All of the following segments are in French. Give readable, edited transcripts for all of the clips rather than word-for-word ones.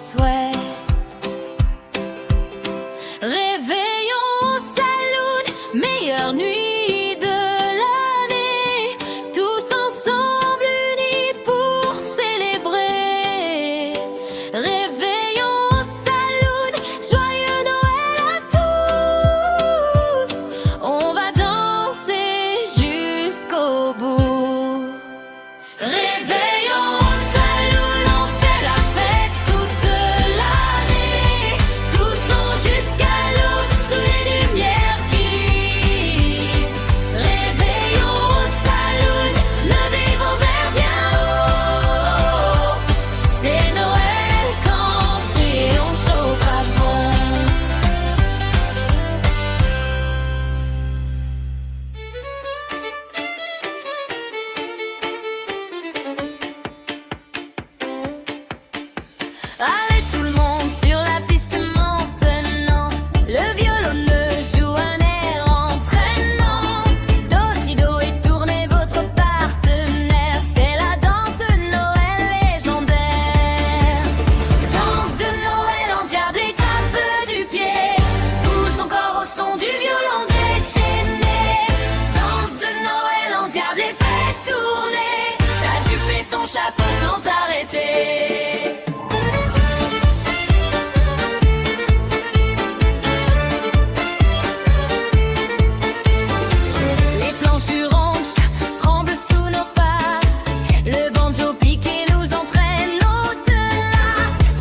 souhait. Réveillons au saloon, meilleure nuit de l'année, tous ensemble unis pour célébrer. Réveillons au saloon, joyeux Noël à tous. On va danser jusqu'au bout. Réveillons au saloon, on fait la fête toute l'année. Tous sont jusqu'à l'aube sous les lumières qui glissent. Réveillons au saloon, levez vos verres bien haut. C'est Noël country, on chauffe à fond. Allez tout le monde sur la piste maintenant. Le violonneux joue un air entraînant. Do si do et tournez votre partenaire. C'est la danse de Noël légendaire. Danse de Noël endiablée, tape du pied. Bouge ton corps au son du violon déchaîné. Danse de Noël endiablée, fais tourner ta jupe et ton chapeau sans t'arrêter. Les planches du ranch tremblent sous nos pas. Le banjo piqué nous entraîne au-delà.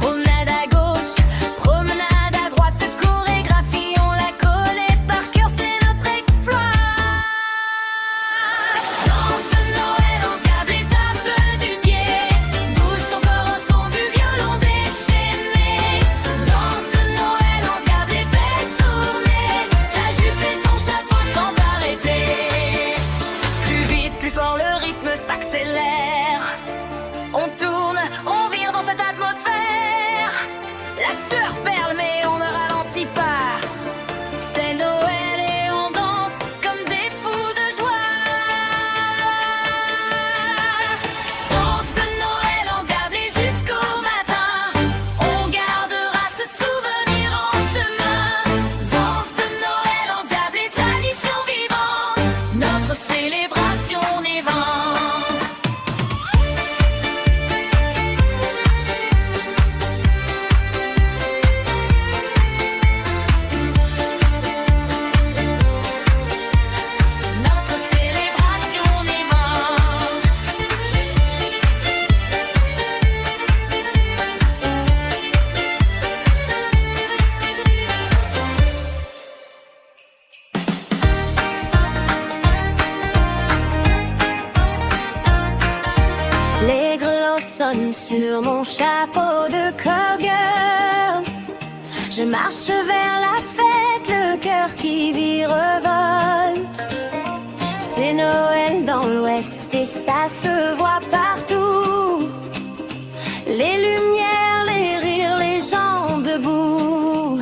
Promenade à gauche, promenade à droite. Cette chorégraphie, on la connaît par cœur, c'est notre exploit. Danse de Noël endiablée, tape du pied. Bouge ton corps au son du violon déchaîné. Danse de Noël endiablée, fais tourner ta jupe et ton chapeau sans t'arrêter. Plus vite, plus fort, le rythme s'accélère. On tourne, on vire dans cette atmosphère. La sueur perle, mais on ne ralentit pas. C'est Noël et on danse comme des fous de joie. Danse de Noël endiablée jusqu'au matin. On gardera ce souvenir en chemin. Danse de Noël endiablée, tradition vivante. Notre célébration vivante. Notre célébration vivante. Les grelots sonnent sur mon chapeau de cowgirl. Je marche vers la fête, le cœur qui virevolte. C'est Noël dans l'Ouest et ça se voit partout. Les lumières, les rires, les gens debout.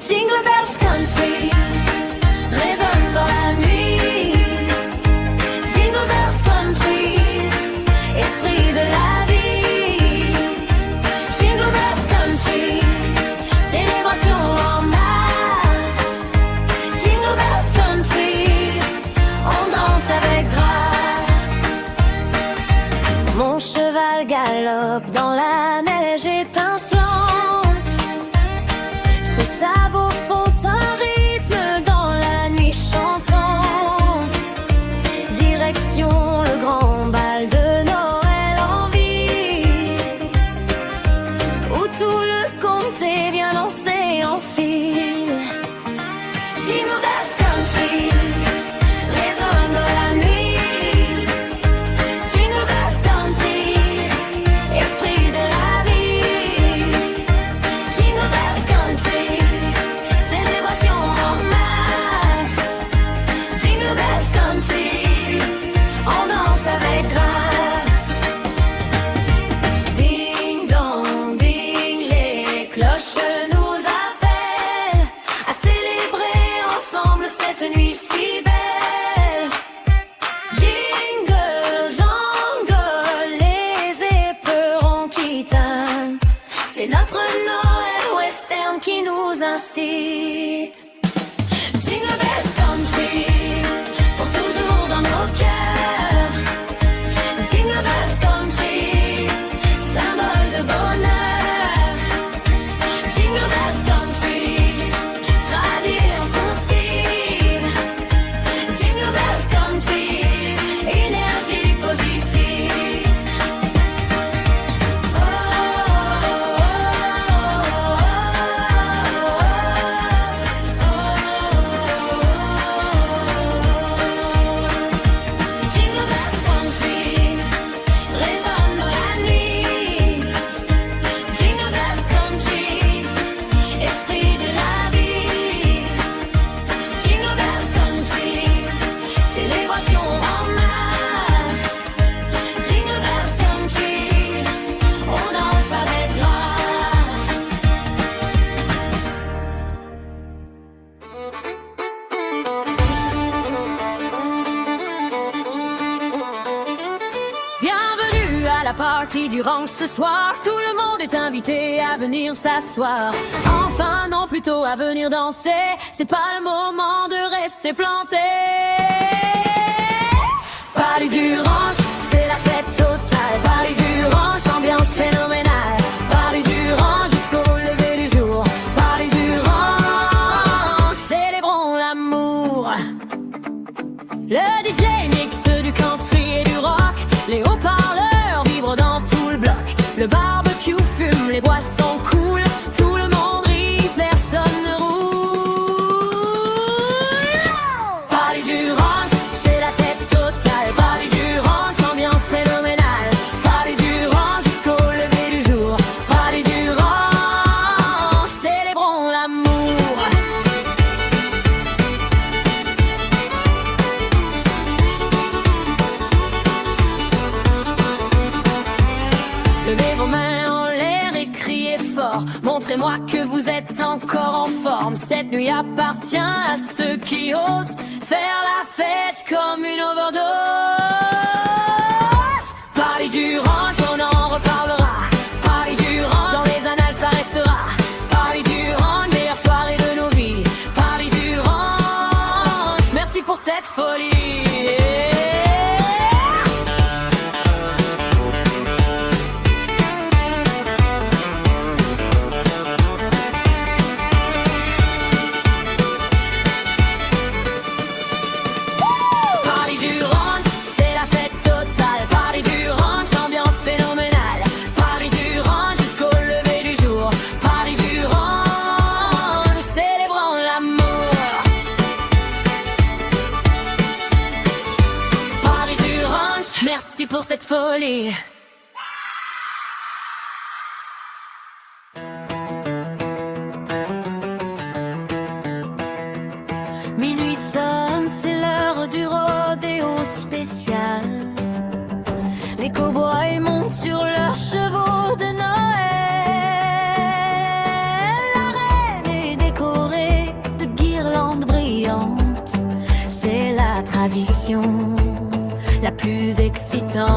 Jingle bells country résonne dans la nuit. Jingle bells country, esprit de la vie. Jingle bells country, célébration en masse. Jingle bells country, on danse avec grâce. Mon cheval galope dans la neige étincelante. Ses sabots font un rythme dans la nuit chantante. Direction le grand bal de Noël en ville, où tout le comté vient danser en file. Jingle bells country résonne dans la nuit. Jingle bells country, esprit de la vie. Jingle bells country, célébration en masse. Jingle bells country, on danse avec grâce. Ding dong ding, les cloches notre Noël western qui nous incite. Jingle Bells Country, pour toujours dans nos cœurs. Jingle Bells Country, symbole de bonheur. Jingle Bells Country, tradition son style. Jingle Bells Country, énergie positive. Jingle Bells Country, résonne dans la nuit. Jingle Bells Country, esprit de la vie. Jingle Bells Country, célébration en masse. Jingle Bells Country, on danse avec grâce. Bienvenue à la partie du ranch ce soir. Tout le monde est invité à venir s'asseoir. Enfin, non, plutôt à venir danser. C'est pas le moment de rester planté. Party du ranch, c'est la fête totale. Party du ranch, ambiance phénoménale. Party du ranch jusqu'au lever du jour. Party du ranch, célébrons l'amour. Le DJ mixe du country et du rock. Les haut-parleurs vibrent dans tout le bloc. Le barbecue fume, les boissons coulent. Tout le monde rit, personne ne roule. Party du ranch, c'est la fête totale. Party du ranch, ambiance phénoménale. Party du ranch jusqu'au lever du jour. Party du ranch, célébrons l'amour. Levez vos mains en l'air et criez fort. Montrez-moi que vous êtes encore en forme. Cette nuit appartient à ceux qui osent faire la fête comme une overdose. Party du ranch, on en reparlera. Party du ranch, dans les annales ça restera. Party du ranch, meilleure soirée de nos vies. Party du ranch, merci pour cette folie. Party du ranch, c'est la fête totale. Party du ranch, ambiance phénoménale. Party du ranch jusqu'au lever du jour. Party du ranch, célébrons l'amour. Party du ranch, merci pour cette folie. Minuit sonne, c'est l'heure du rodéo spécial. Les cow-boys montent sur leurs chevaux de Noël. La reine est décorée de guirlandes brillantes. C'est la tradition la plus excitante.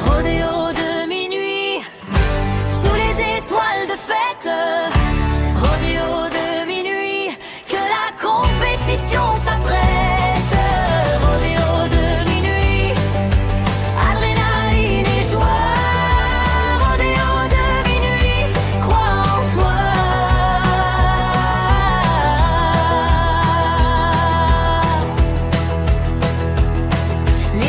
Rodéo de minuit, sous les étoiles de fête. Rodéo de minuit, que la compétition s'apprête. Rodéo de minuit, adrénaline et joie. Rodéo de minuit, crois en toi. Les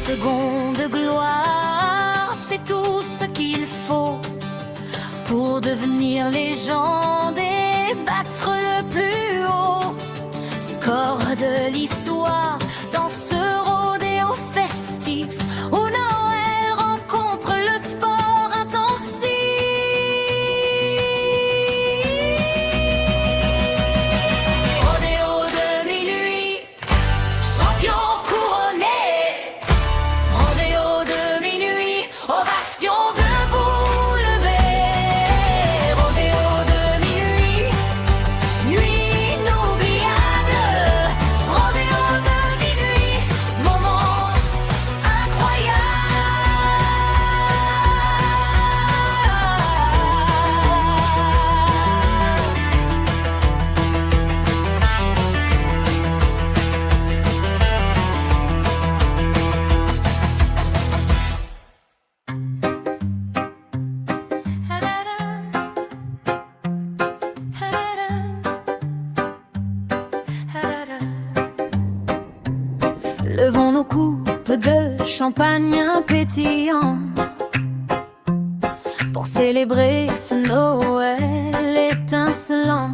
secondes de gloire, c'est tout ce qu'il faut pour devenir légende et battre le plus haut score de l'histoire dans ce rodéo festif où Noël rencontre le sport intensif. Rodéo de minuit, champion couronné. Rodéo de minuit, ovation debout levée. Rodéo de minuit, nuit inoubliable. Rodéo de minuit, moment incroyable. Levons nos coupes de champagne pétillant pour célébrer ce Noël étincelant.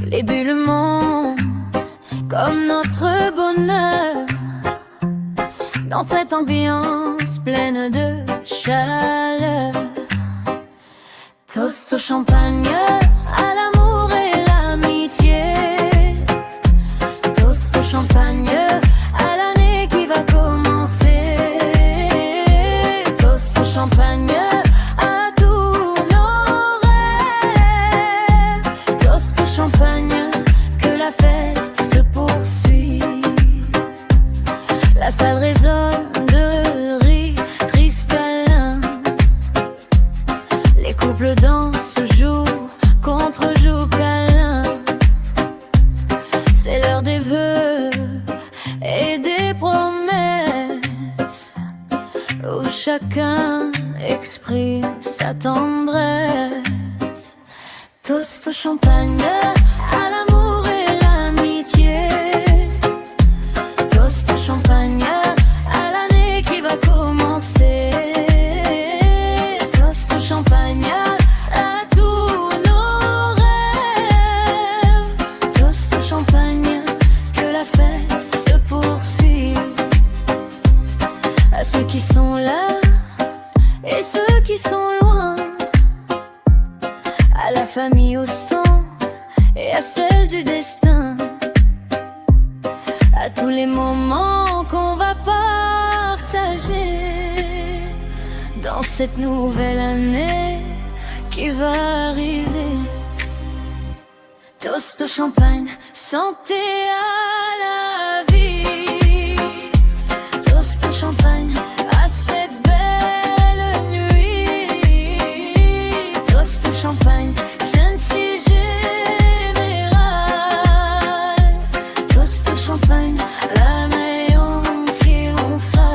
Les bulles montent comme notre bonheur dans cette ambiance pleine de chaleur. Toast au champagne, à l'amour et l'amitié. Toast au champagne, à l'année qui va commencer. Toast au champagne, à tous nos rêves. Toast au champagne, que la fête se poursuit. La salle résonne de rires cristallins. Les couples dansent, jouent contre jouent câlin. C'est l'heure des vœux et des promesses où chacun exprime sa tendresse. Toast au champagne, à l'amour et l'amitié. Toast au champagne, à l'année qui va commencer. Toast au champagne, à tous nos rêves. Toast au champagne, que la fête se poursuit. À ceux qui sont là et ceux qui sont loin, à la famille au sang et à celle du destin, à tous les moments qu'on va partager dans cette nouvelle année qui va arriver. Toast au champagne, santé à la vie. Toast au champagne, à cette belle nuit. Toast au champagne, gentil général. Toast au champagne, la meilleure qui l'on fera.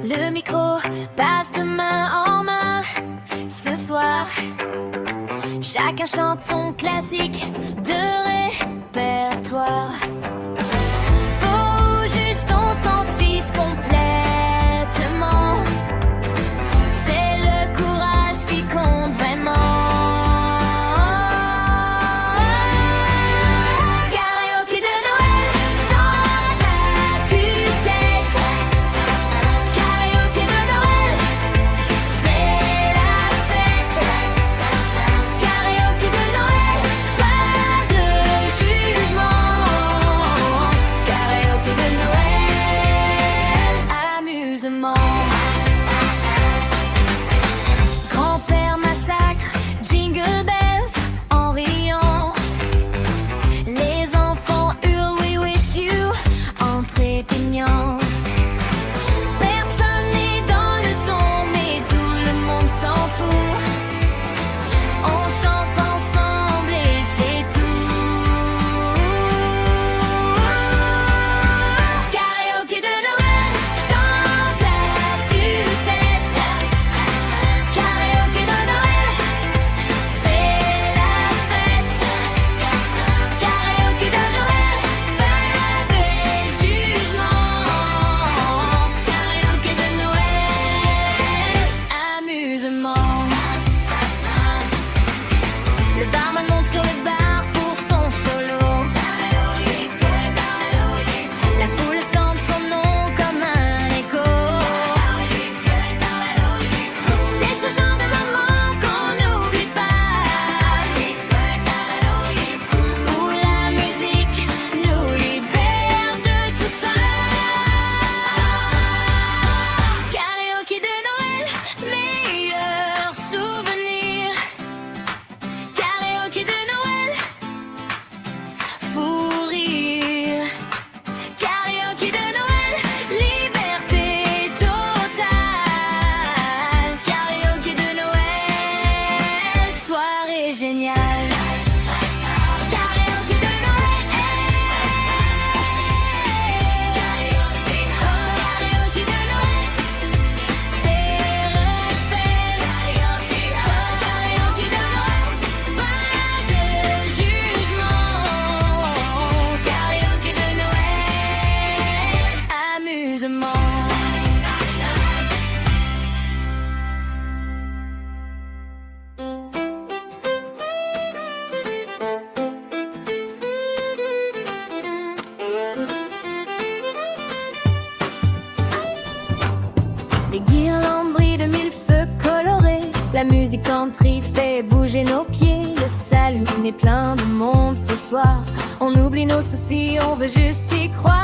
Le micro passe de main en main. Ce soir, chacun chante son classique de répertoire. Faut juste on s'en fiche complètement. C'est le courage qui compte vraiment. Karaoké de Noël, chante à tue-tête. Karaoké de Noël, c'est la fête. Karaoké de Noël, pas de jugement. La musique country fait bouger nos pieds. Le saloon est plein de monde ce soir. On oublie nos soucis, on veut juste y croire.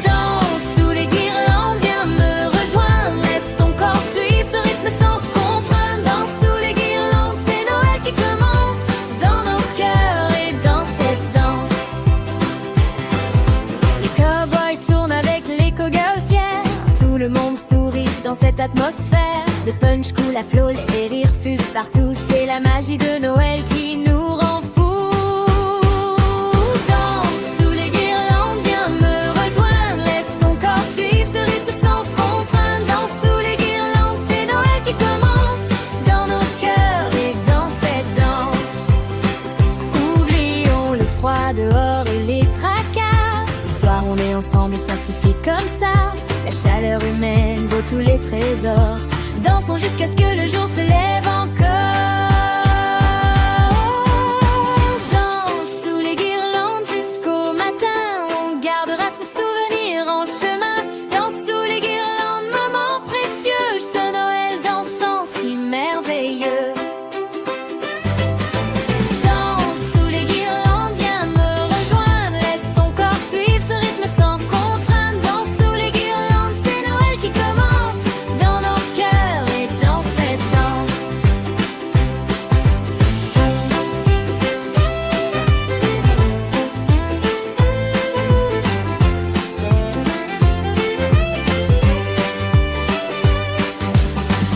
Danse sous les guirlandes, viens me rejoindre. Laisse ton corps suivre ce rythme sans contrainte. Danse sous les guirlandes, c'est Noël qui commence. Dans nos cœurs et dans cette danse. Les cowboys tournent avec les cowgirls fiers. Tout le monde sourit dans cette atmosphère. Le punch coule à flot, les rires fusent partout. C'est la magie de Noël qui nous rend fous. Danse sous les guirlandes, viens me rejoindre. Laisse ton corps suivre ce rythme sans contrainte. Danse sous les guirlandes, c'est Noël qui commence. Dans nos cœurs et dans cette danse. Oublions le froid dehors et les tracas. Ce soir on est ensemble et ça suffit comme ça. La chaleur humaine vaut tous les trésors. Dansons jusqu'à ce que le jour se lève encore. Danse sous les guirlandes jusqu'au matin. On gardera ce souvenir en chemin. Danse sous les guirlandes, moment précieux. Ce Noël dansant si merveilleux. Danse sous les guirlandes, viens me rejoindre. Laisse ton corps suivre ce rythme sans contrainte. Danse sous les guirlandes, c'est Noël qui commence. Dans nos cœurs et dans cette danse.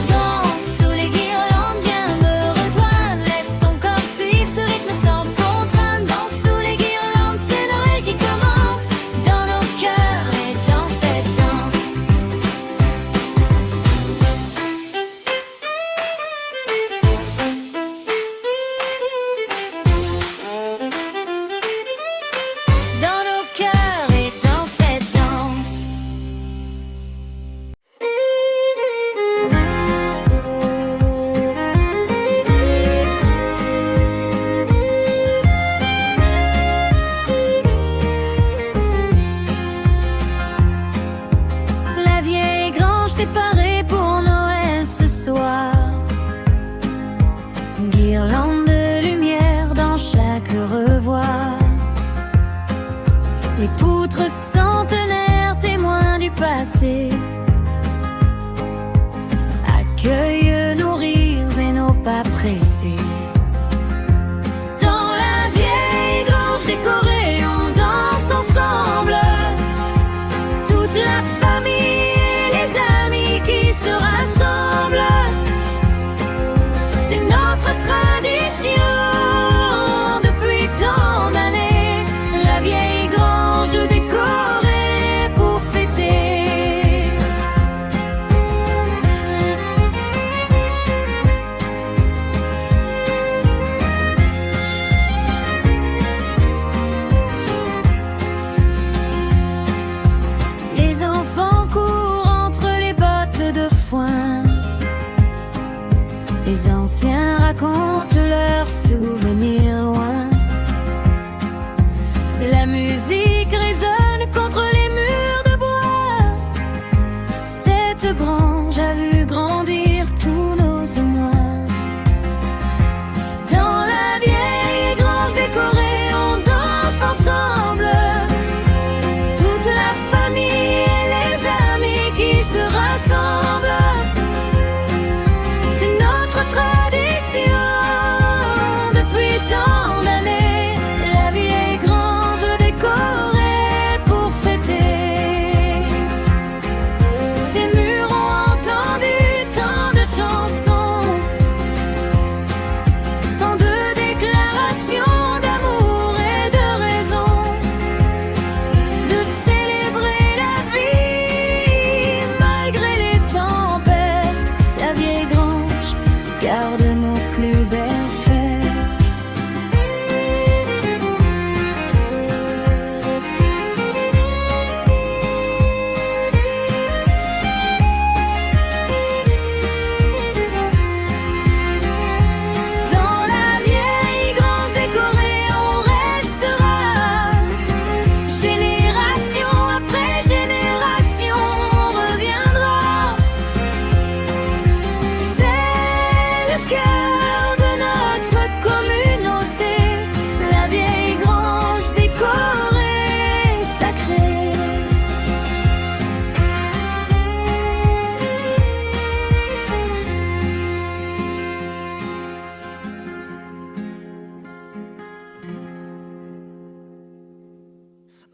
Danse sous les guirlandes, viens me rejoindre. Laisse ton corps suivre ce rythme sans contrainte. Danse sous les guirlandes, c'est Noël qui commence. Dans nos cœurs et dans cette danse. Dans nos cœurs et dans cette danse. La vieille grange séparée pour Noël ce soir. Guirlande de lumière dans chaque revoir. Les poutres centenaires, témoins du passé, accueillent nos rires et nos pas pressés. Dans la vieille grange décorée, on danse ensemble. Toute la famille et les amis qui se rassemblent. C'est notre tradition depuis tant d'années. La vieille grange décorée pour fêter. Les enfants courent entre les bottes de foin. Les anciens racontent leurs souvenirs loin. La musique résonne contre les murs de bois. Cette grange a vu grandir tous nos émois. Dans la vieille grange décorée, on danse ensemble. Toute la famille et les amis qui se rassemblent. C'est notre tradition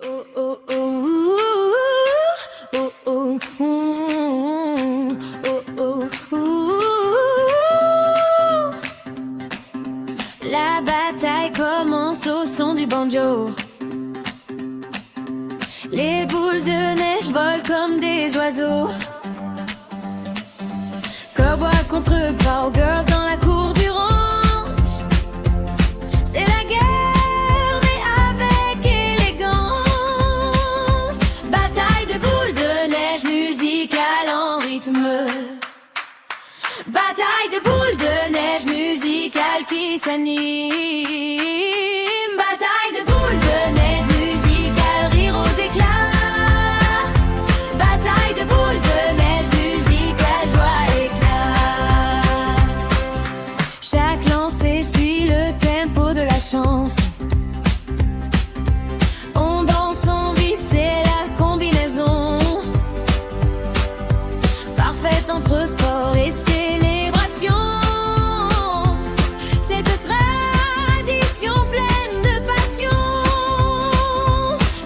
Oh, oh, oh, oh, oh, oh, oh, oh. La bataille commence au son du banjo. Les boules de neige volent comme des oiseaux. Cowboy contre cowgirl dans la cour du ranch. C'est la guerre mais avec élégance. Bataille de boules de neige musicale en rythme. Bataille de boules de neige musicale qui s'anime. Bataille de boules de neige musicale, rire aux éclats. Bataille de boules de neige musicale, joie éclat. Chaque lancée suit le tempo de la chanson. On danse, on vit, c'est la combinaison parfaite entre sport et célébration. Cette tradition pleine de passion.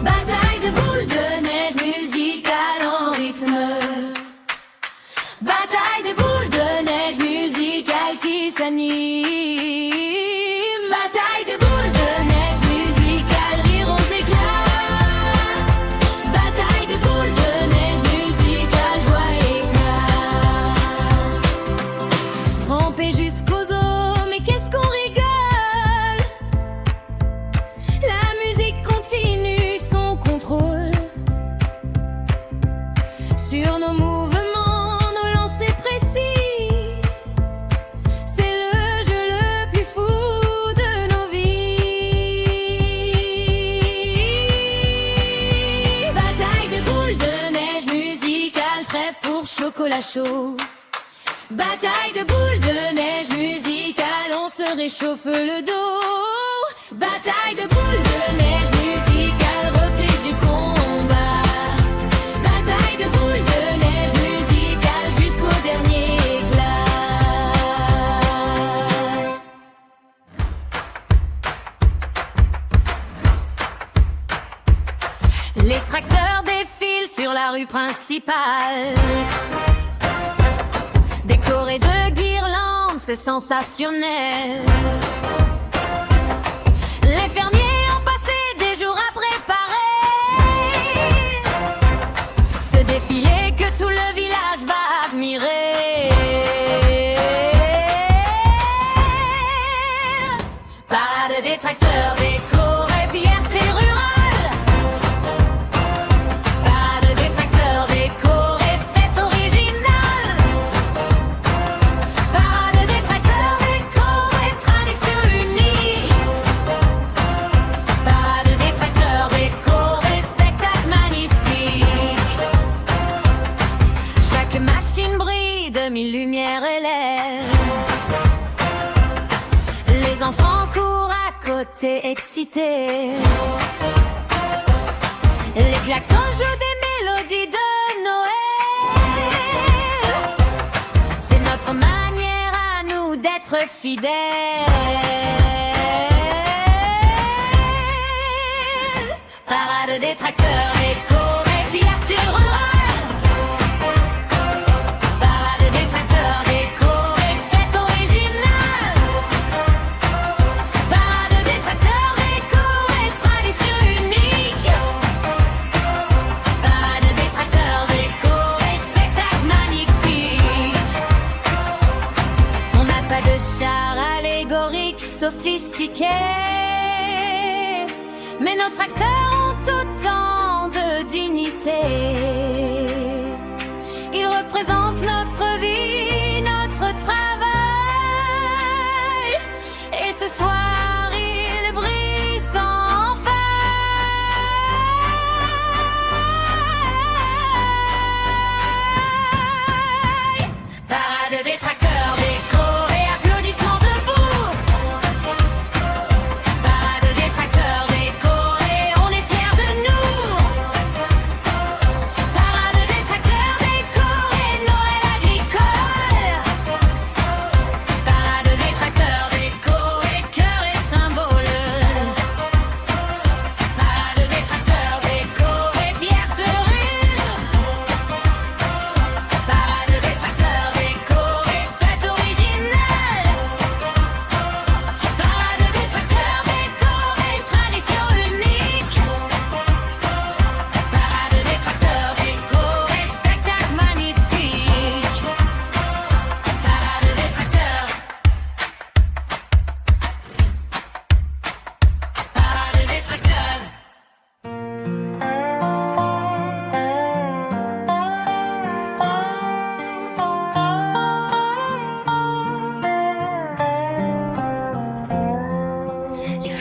Bataille de boules de neige musicale en rythme. Bataille de boules de neige musicale qui s'anime. Bataille de boules de neige musicale, rire aux éclats. Bataille de boules de neige musicale, joie éclat. Trempé jusqu'aux os, mais qu'est-ce qu'on rigole. La musique continue son contrôle sur nos mouvements, nos lancers précis. C'est le jeu le plus fou de nos vies. Bataille de boules de neige musicale, trêve pour chocolat chaud. Bataille de boules de neige musicale, on se réchauffe le dos. Bataille de boules de neige musicale, reprise du combat. Bataille de boules de neige musicale jusqu'au dernier éclat. Les tracteurs défilent sur la rue principale. Décorés de guirlandes, c'est sensationnel. Les fermiers ont passé des jours à préparer ce défilé que tout le village va admirer. Parade des tracteurs décorés, fierté rurale. Parade des tracteurs décorés, fête originale. Parade des tracteurs décorés, tradition unique. Parade des tracteurs décorés, spectacle magnifique. Chaque machine brille de mille lumières et l'air. Les enfants courent à côté excités. Les klaxons jouent des mélodies de Noël. C'est notre manière à nous d'être fidèles. Parade des tracteurs décorés, fierté rurale. Parade des tracteurs décorés, fête originale. Parade des tracteurs décorés, tradition unique. Parade des tracteurs décorés, spectacle magnifique. On n'a pas de char allégorique sophistiqué, mais nos tracteurs ont autant de dignité. Ils représentent notre vie, notre travail. Et ce soir, ils brillent sans faille. Parade des tracteurs décorés, applaudissements debout. Parade des tracteurs décorés, on est fiers.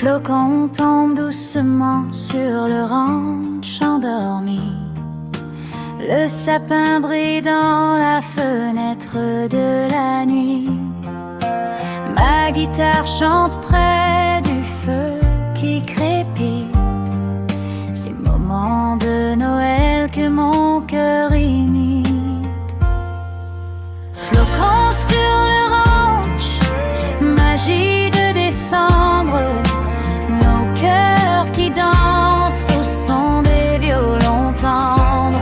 flocons tombent doucement sur le ranch endormi. Le sapin brille dans la fenêtre de la nuit. Ma guitare chante près du feu qui crépite. Ces moments de Noël que mon cœur imite. Flocons sur le ranch, magie de décembre. Nos cœurs qui dansent au son des violons tendres.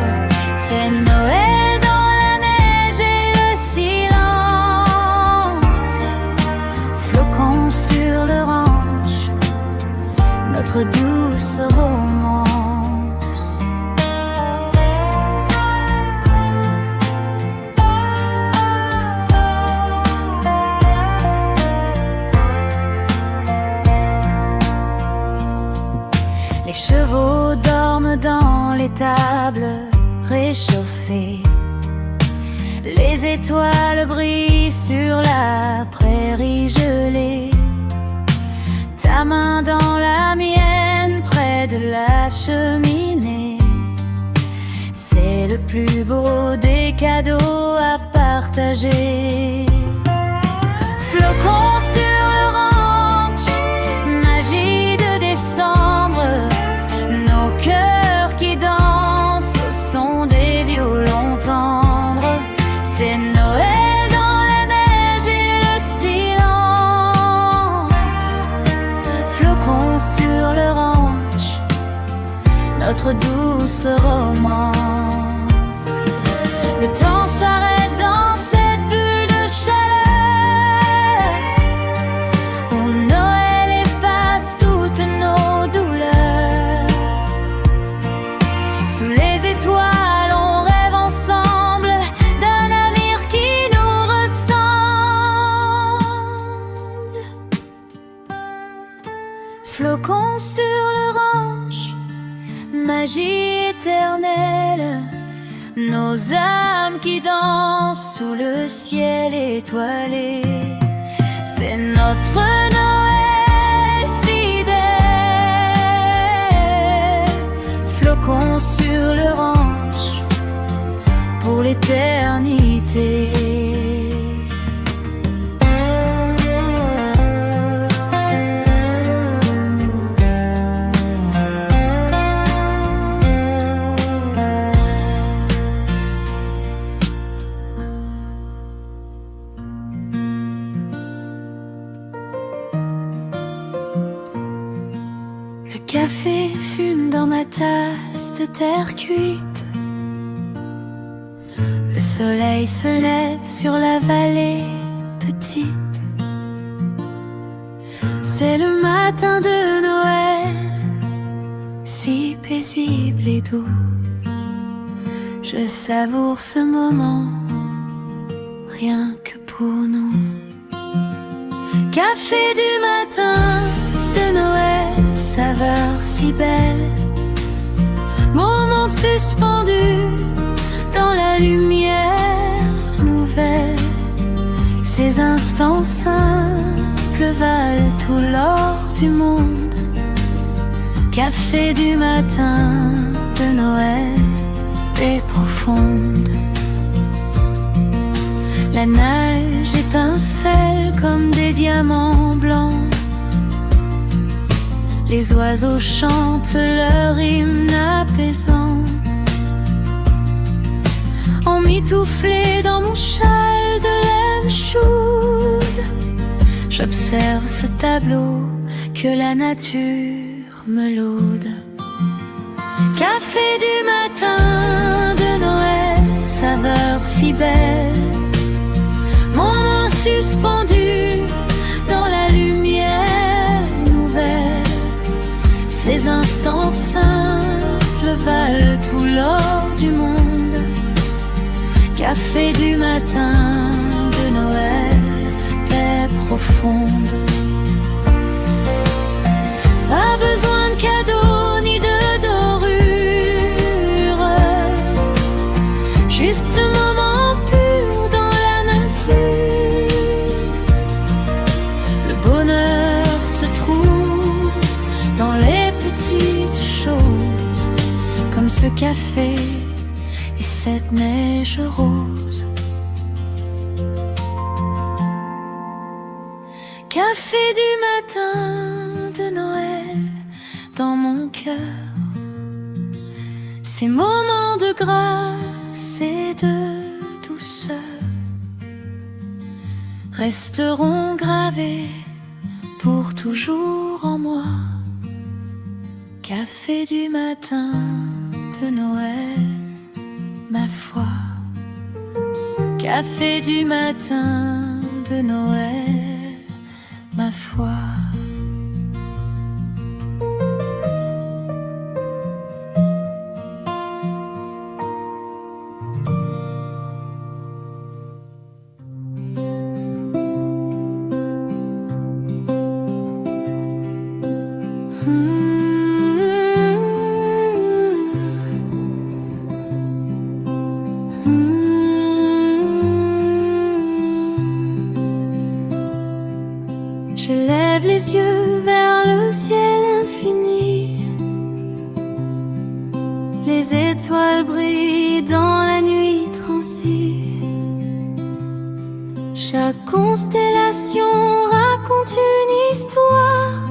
C'est Noël dans la neige et le silence. Flocons sur le ranch, notre douce romance. Les chevaux dorment dans l'étable réchauffée. Les étoiles brillent sur la prairie gelée. Ta main dans la mienne près de la cheminée. C'est le plus beau des cadeaux à partager. Flocons sur le ranch, magie de décembre. Nos cœurs qui dansent au son des violons tendres. C'est Noël dans la neige et le silence. Flocons sur le ranch, notre douce romance. Le temps s'arrête dans cette bulle de chaleur où Noël efface toutes nos douleurs. Sous les étoiles, on rêve ensemble d'un avenir qui nous ressemble. Flocons sur le ranch, magie éternelle. Nos âmes qui dansent sous le ciel étoilé. C'est notre Noël fidèle. Flocons sur le ranch pour l'éternité. Le café fume dans ma tasse de terre cuite. Le soleil se lève sur la vallée petite. C'est le matin de Noël, si paisible et doux. Je savoure ce moment, rien que pour nous. Café du matin de Noël, saveur si belle. Moment suspendu dans la lumière nouvelle. Ces instants simples valent tout l'or du monde. Café du matin de Noël, paix profonde. La neige étincelle comme des diamants blancs. Les oiseaux chantent leur hymne apaisant. Emmitouflé dans mon châle de laine chaude, j'observe ce tableau que la nature me laude. Café du matin de Noël, saveur si belle. Moment suspendu dans la lumière nouvelle. Ces instants simples valent tout l'or du monde. Café du matin de Noël, paix profonde. Pas besoin de cadeaux ni de dorures, juste ce moment pur dans la nature. Le bonheur se trouve comme ce café et cette neige rose. Café du matin de Noël dans mon cœur, ces moments de grâce et de douceur resteront gravés pour toujours en moi. Café du matin de Noël, ma foi. Café du matin de Noël, ma foi. Je lève les yeux vers le ciel infini. Les étoiles brillent dans la nuit transie. Chaque constellation raconte une histoire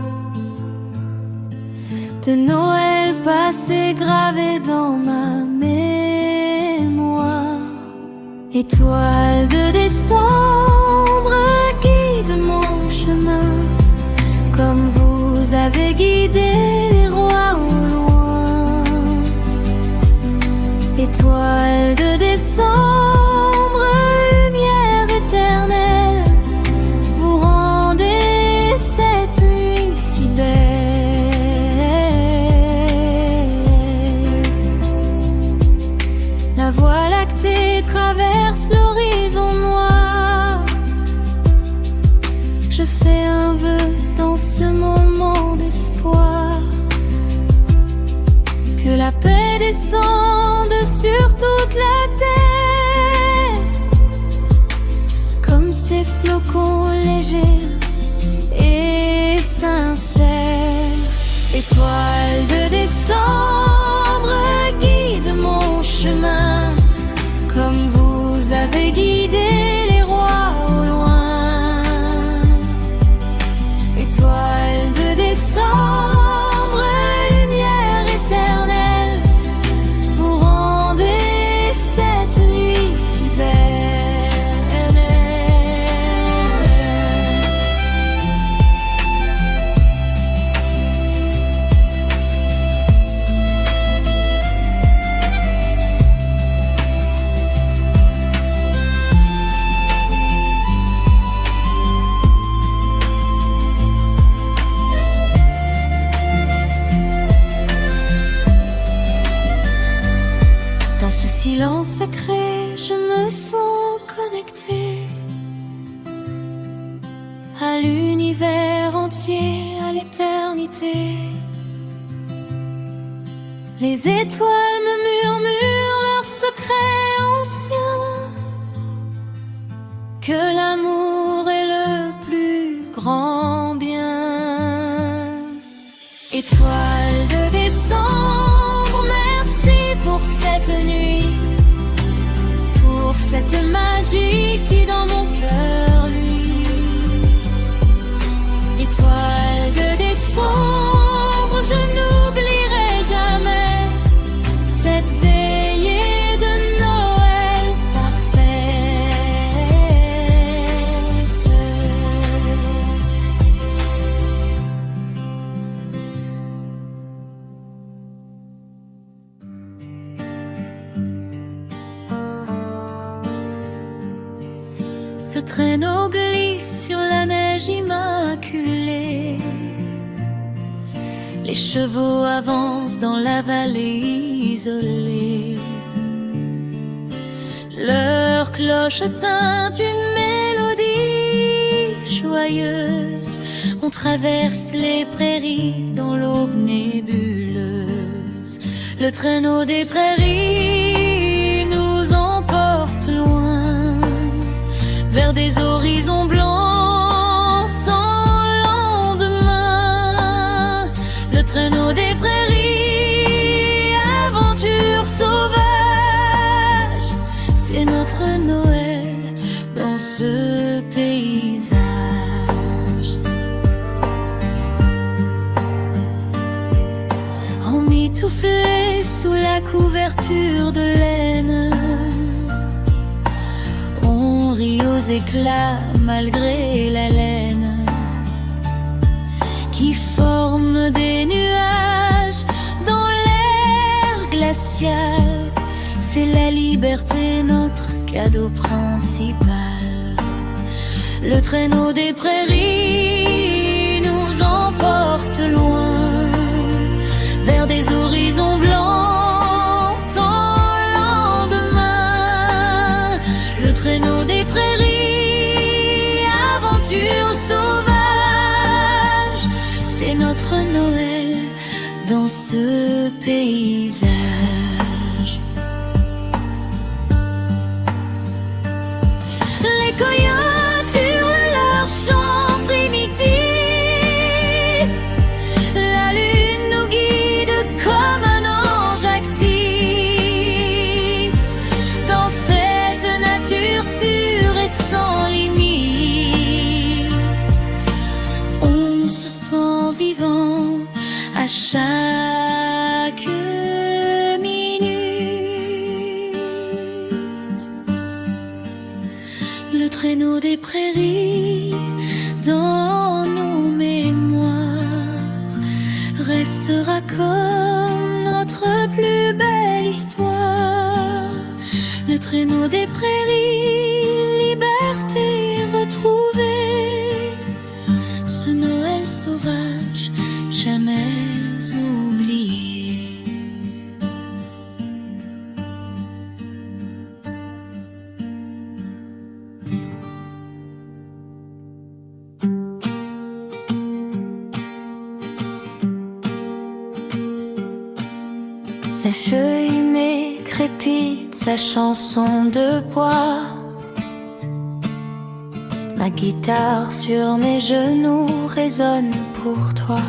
de Noël passé gravé dans ma mémoire. Étoile de décembre guide mon chemin, comme vous avez guidé les rois au loin. Étoile de décembre, lumière éternelle, vous rendez cette nuit si belle. La voie lactée traverse l'horizon noir. Je fais un vœu dans ce moment d'espoir, que la paix descende sur toute la terre, comme ces flocons légers et sincères. Étoile de décembre guide mon chemin, comme vous avez guidé les rois au loin. Étoile de décembre, lumière éternelle, vous rendez cette nuit si belle. Dans ce silence sacré, je me sens connectée à l'univers entier, à l'éternité. Les étoiles me murmurent leurs secrets anciens, que l'amour est le plus grand bien. Étoile de décembre, merci pour cette nuit, pour cette magie qui dans mon cœur luit. Étoile de décembre, je n'oublierai jamais cette veillée de Noël parfaite. Le traîneau glisse sur la neige immaculée. Les chevaux avancent dans la vallée isolée. Leur cloche teinte une mélodie joyeuse. On traverse les prairies dans l'aube nébuleuse. Le traîneau des prairies nous emporte loin, vers des horizons blancs sans lendemain. Le traîneau des prairies, aventure la couverture de laine. On rit aux éclats malgré la laine qui forme des nuages dans l'air glacial. C'est la liberté, notre cadeau principal. Le traîneau des prairies nous emporte loin vers des horizons blancs sans lendemain. Le traîneau des prairies, aventure sauvage, c'est notre Noël dans ce paysage. Les coyotes hurlent leur chant primitif. La lune nous guide comme un ange actif dans cette nature pure et sans limite. On se sent vivant à chaque minute. Le traîneau des prairies dans nos mémoires restera comme notre plus belle histoire. Le traîneau des prairies, liberté retrouvée, ce Noël sauvage jamais oublié. La cheminée crépite sa chanson de bois. Ma guitare sur mes genoux résonne pour toi.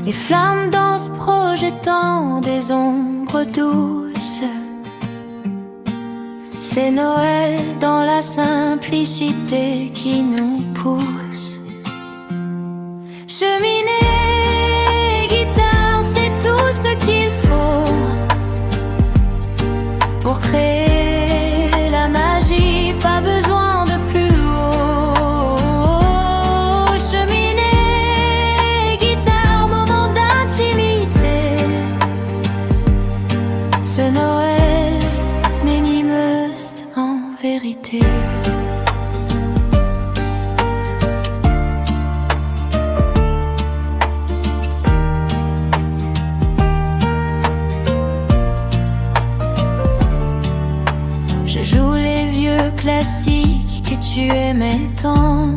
Les flammes dansent projetant des ombres douces. C'est Noël dans la simplicité qui nous pousse. Cheminée, guitare, c'est tout ce qu'il faut pour créer la magie, pas besoin de plus haut. Cheminée, guitare, moment d'intimité. Ce Noël m'énimeuse en vérité. Je joue les vieux classiques que tu aimais tant.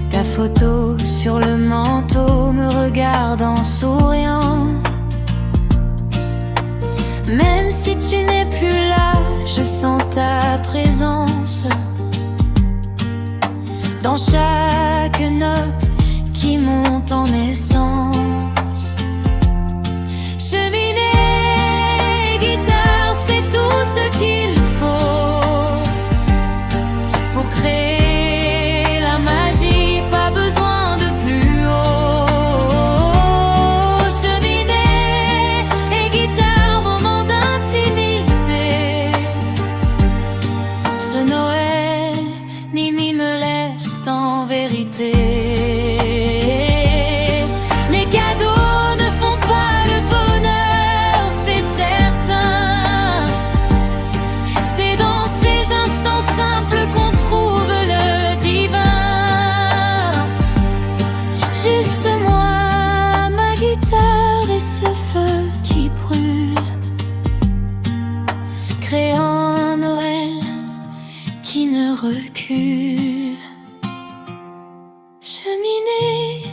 Ta photo sur le manteau me regarde en souriant. Même si tu n'es plus là, je sens ta présence dans chaque note qui monte en essence. Cheminée, guitare, c'est tout ce qu'il faut pour créer la magie, pas besoin de plus haut. Cheminée et guitare, moment d'intimité. Ce Noël, Nini me laisse en vérité. Les cadeaux ne font pas le bonheur, c'est certain. C'est dans ces instants simples qu'on trouve le divin. Juste moi, ma guitare et ce feu qui brûle, créant un Noël qui ne recule. Cheminée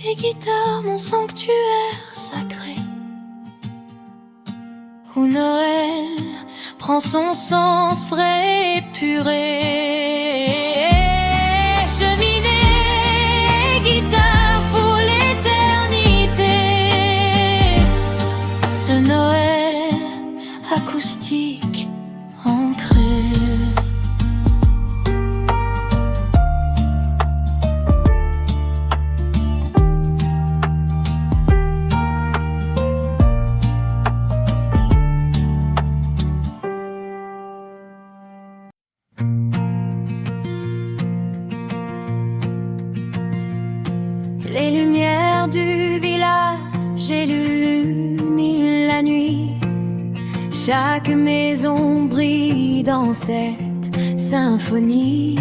et guitare, mon sanctuaire sacré, où Noël prend son sens frais et puré. Cheminée, guitare pour l'éternité. Ce Noël acoustique ancré. j'ai lu la nuit. Chaque maison brille dans cette symphonie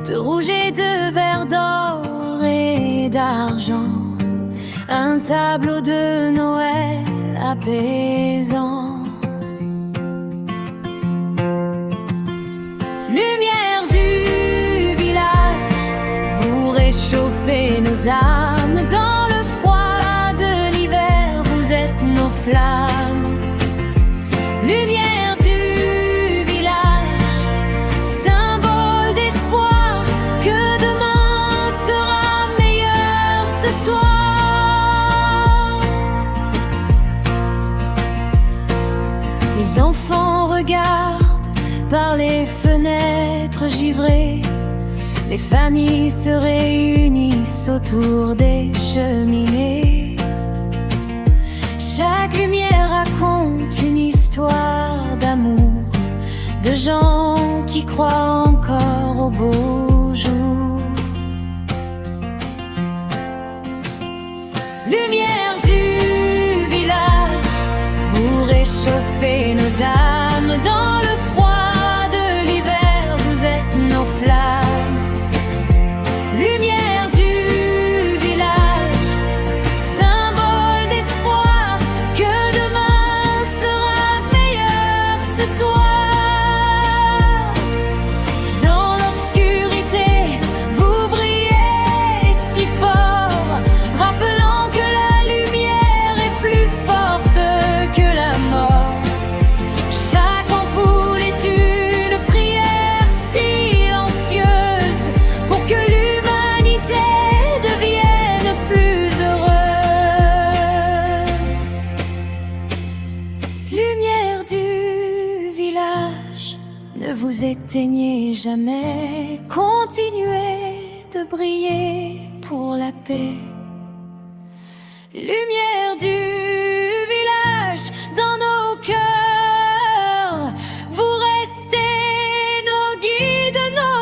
de rouge et de vert, d'or et d'argent. Un tableau de Noël apaisant. Lumière du village, vous réchauffez nos âmes. Dans le froid de l'hiver, vous êtes nos flammes. Lumière du village, symbole d'espoir, que demain sera meilleur ce soir. Les enfants regardent par les fenêtres givrées. Les familles se réunissent autour des cheminées. Chaque lumière raconte une histoire d'amour, de gens qui croient encore au beau jour. Lumière du village, vous réchauffez nos âmes. Dans le froid de l'hiver, vous êtes nos flammes. Lumière du village, symbole d'espoir, que demain sera meilleur ce soir. Dans l'obscurité, vous brillez si fort, rappelant que la lumière est plus forte que la mort. Chaque ampoule est une prière silencieuse pour que l'humanité devienne plus heureuse. Lumière du village, ne vous éteignez jamais, continuez de briller pour la paix. Lumière du village, dans nos cœurs, vous restez nos guides, nos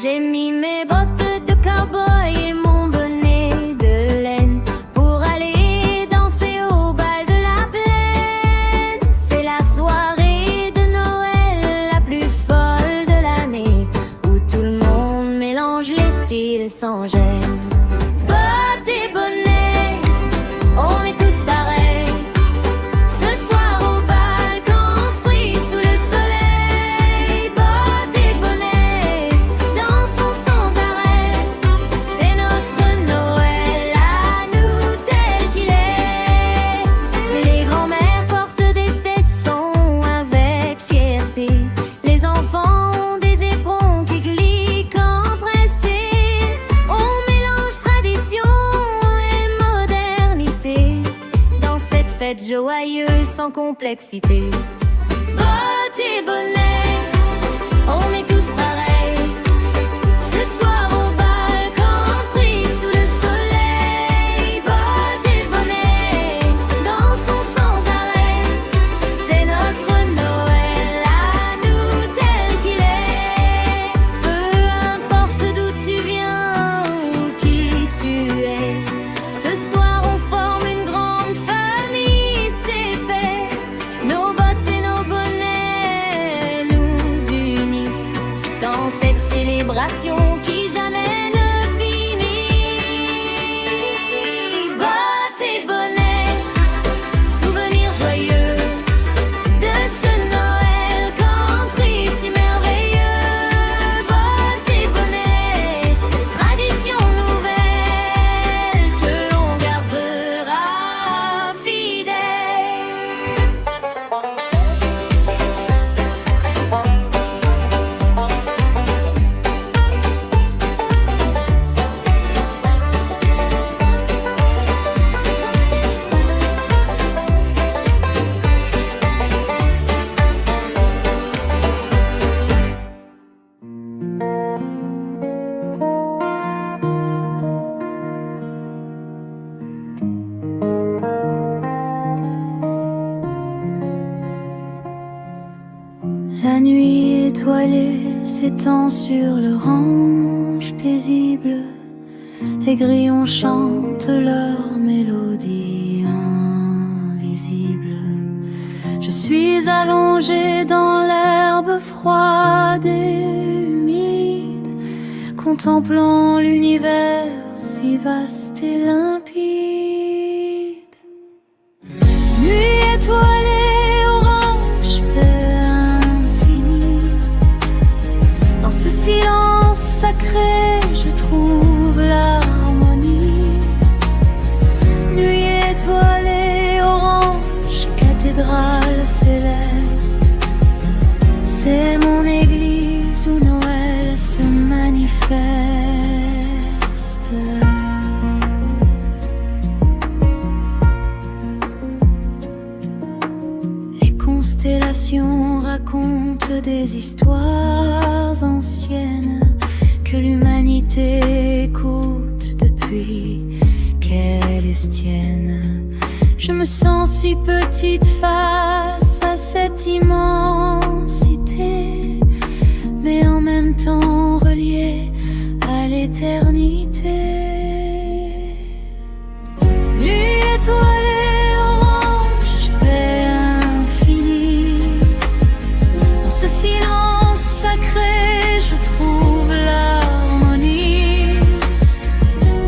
J'ai mis mes bottes de cow-boy et mon bonnet de laine pour aller danser au bal de la plaine. C'est la soirée de Noël la plus folle de l'année, où tout le monde mélange les styles sans gêne. Bottes et bonnet, on est tous pareils. Ce soir au bal country sous le soleil. Bottes et bonnet, dansons sans arrêt. C'est notre Noël à nous tel qu'il est. Les grands-mères portent des tessons avec fierté. Les enfants ont des éperons qui cliquent empressés. On mélange tradition et modernité dans cette fête joyeuse sans complexité. Bottes et bonnet, on est tous pareils. Ce soir au bal country sous le soleil. Bottes et bonnet, dansons sans arrêt. C'est notre Noël à nous tel qu'il est. Peu importe d'où tu viens ou qui tu es, ce soir on forme une grande famille, c'est fait. Nos bottes et nos bonnets nous unissent dans cette célébration qui jamais ne finit. Bottes et bonnets, souvenirs joyeux de ce Noël country si merveilleux. Bottes et bonnets, tradition nouvelle que l'on gardera fidèle. La nuit étoilée s'étend sur le range paisible. Les grillons chantent leur mélodie invisible. Je suis allongée dans l'herbe froide et humide, contemplant l'univers si vaste et limpide. Nuit étoilée, orange, paix infinie. Dans ce silence sacré, je trouve l'harmonie. Nuit étoilée, orange, cathédrale céleste. C'est mon église où Noël se manifeste. Les constellations racontent des histoires anciennes que l'humanité écoute depuis qu'elle est tienne. Je me sens si petite face à cette immensité, mais en même temps reliée à l'éternité. Nuit étoilée, orange, paix infinie. Dans ce silence sacré, je trouve l'harmonie.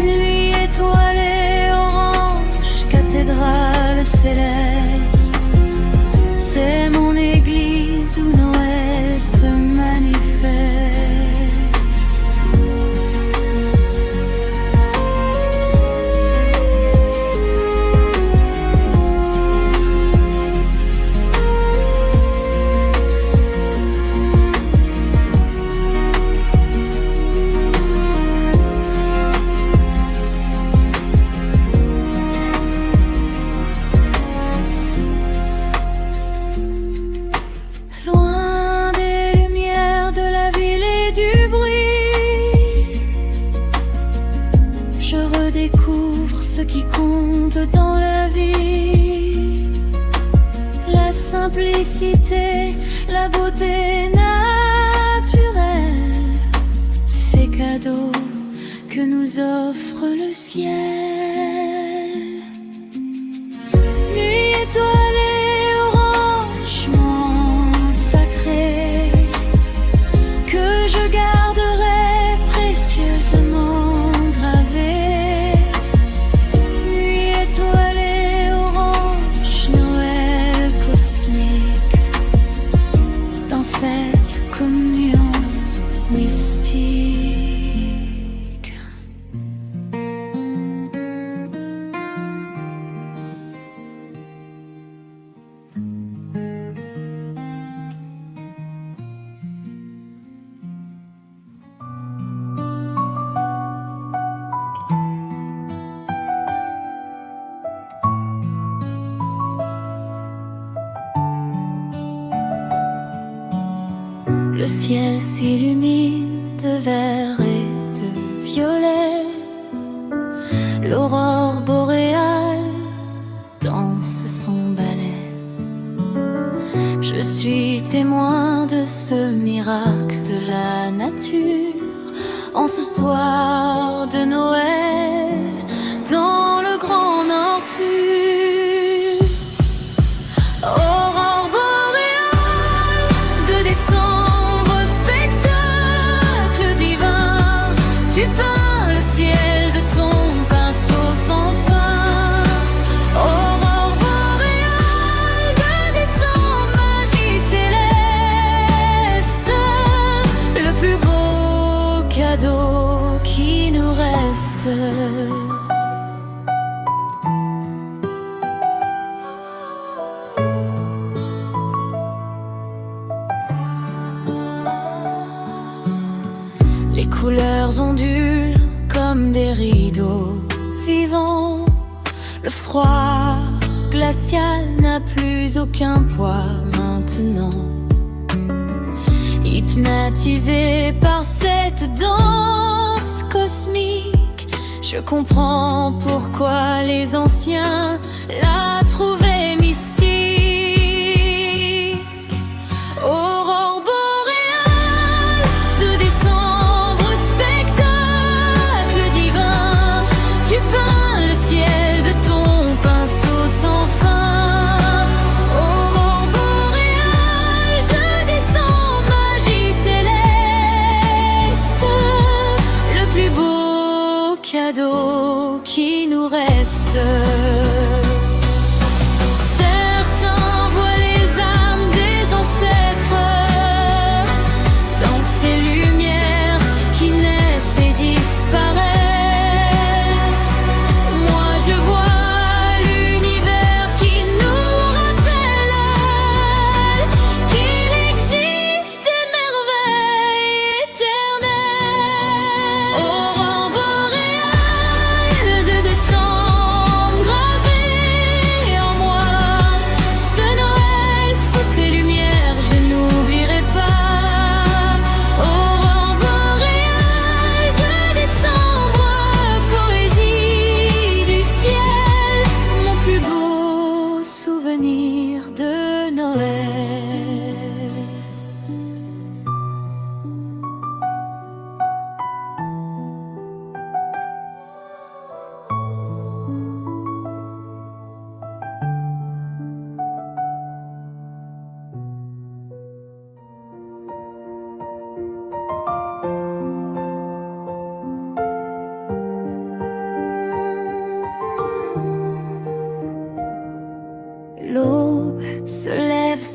Nuit étoilée, orange, cathédrale céleste. C'est mon église où Noël se manifeste. Loin des lumières de la ville et du bruit, je redécouvre ce qui compte dans la vie. La simplicité, la beauté naturelle, ces cadeaux que nous offre le ciel. Nuit étoilée, orange, mon sacré, que je garderai précieusement gravé. Nuit étoilée, orange, Noël cosmique, dans cette communion mystique. Le ciel s'illumine de vert et de violet. L'aurore boréale danse son ballet. Je suis témoin de ce miracle de la nature en ce soir de Noël dans le grand nord pur. Aurore boréale de décembre, spectacle divin, tu peins le ciel de ton pinceau sans fin. Aurore boréale de décembre, magie céleste, le plus beau cadeau qui nous reste. Les couleurs ondulent comme des rideaux vivants. Le froid glacial n'a plus aucun poids maintenant. Hypnotisé par cette danse cosmique, je comprends pourquoi les anciens la trouvaient mystique. Aurore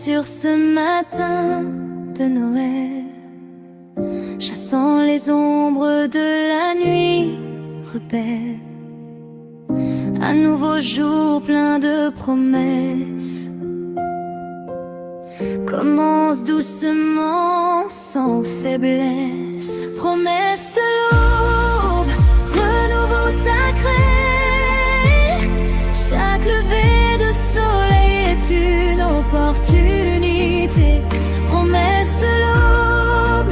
sur ce matin de Noël, chassant les ombres de la nuit rebelle. Un nouveau jour plein de promesses commence doucement sans faiblesse. Promesse de l'aube, renouveau sacré. Chaque lever de soleil est une opportunité. Promesse de l'aube,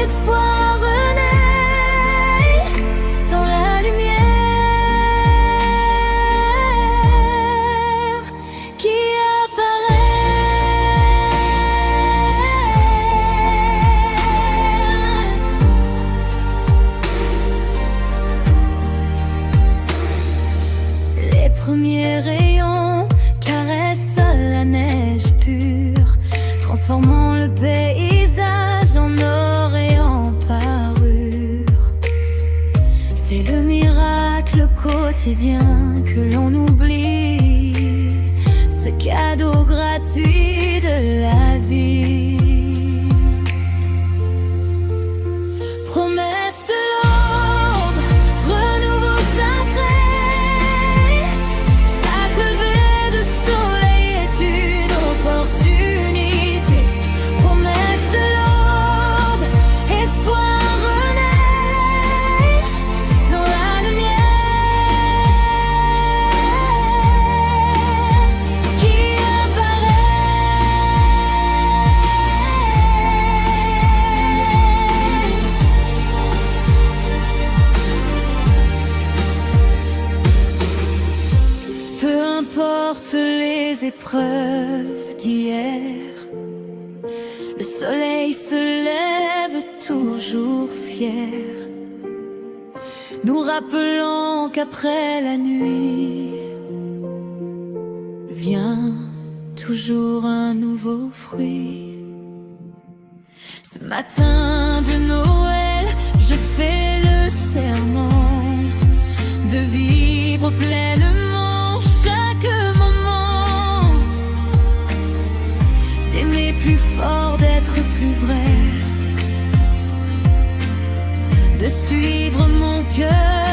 espoir renaît dans la lumière qui apparaît. Les premiers rayons caressent la neige pure, transformant le paysage en or et en parure. C'est le miracle quotidien que l'on oublie, ce cadeau gratuit de la vie. Promesse de l'aube, renouveau sacré. Chaque lever de soleil est une opportunité. Promesse de l'aube, espoir renaît dans la lumière qui apparaît. Peu importe les épreuves d'hier, le soleil se lève toujours fier, nous rappelant qu'après la nuit vient toujours un nouveau fruit. Ce matin de Noël, je fais le serment de vivre pleinement chaque moment, d'aimer plus fort, d'être plus vrai, de suivre mon cœur